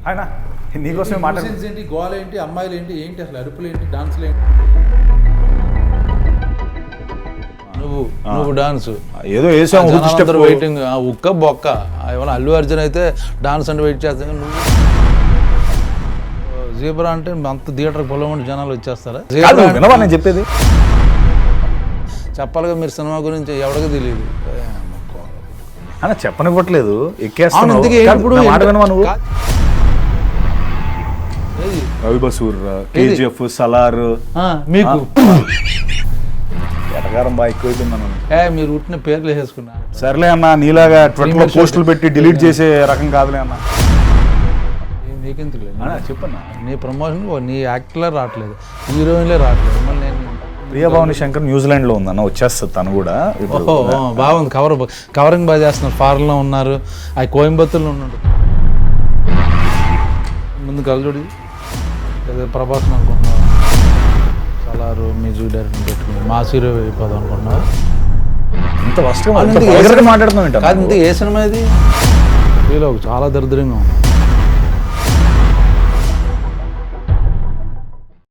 ఆయన నీకోసమే మాట్లాడుతుంది ఏంటి, గోల ఏంటి, అమ్మాయిలు ఏంటి, ఏంటి అసలు అరుపులు ఏంటి, డాన్సులు ఏంటి? నువ్వు డాన్స్ ఏదో వేసావు వెయిటింగ్ ఉక్క బొక్క. ఏమన్నా అల్లు అర్జున్ అయితే డాన్స్ అంటే వెయిట్ చేస్తాను. నువ్వు జీబ్రా అంటే అంత థియేటర్కి పొలమంటే జనాలు వచ్చేస్తారా? వినవా నేను చెప్పేది? చెప్పాలిగా మీరు సినిమా గురించి ఎవరికి తెలియదు అని చెప్పనివ్వట్లేదు. ఎక్కేస్తాను రవి బసూర్, కేజీఎఫ్, సలార్ మీకు ఎటగారం బాగా ఎక్కువైపోయింది. మీరు ఉట్టిన పేర్లు వేసుకున్నా. సర్లే అన్న, నీలాగా ట్విట్టర్లో పోస్టులు పెట్టి డిలీట్ చేసే రకం కాదులే అన్న. నీకెందుకు చెప్పన్నా, నీ ప్రమోషన్ నీ యాక్టర్లే రావట్లేదు, హీరోయిన్లే రావట్లేదు. మళ్ళీ నేను ప్రియభావని శంకర్ న్యూజిలాండ్లో ఉందన్న, వచ్చేస్తుంది తను కూడా. బాగుంది, కవరింగ్ బాగా చేస్తున్నారు. ఫారెన్లో ఉన్నారు, అవి కోయంబత్తూర్లో ఉన్నాడు. ముందు కలజోడి ప్రభాస్ అనుకుంటున్నారు, సలారు మ్యూజిక్ డైరెక్టర్ పెట్టుకుని మాస్ హీరో అయిపోదాం అనుకుంటున్నారు. ఇంత ఫస్ట్ మాట్లాడుతున్నాం. కాదు, ఇంత ఏ సినిమా ఇది? చాలా దరిద్రంగా ఉంది.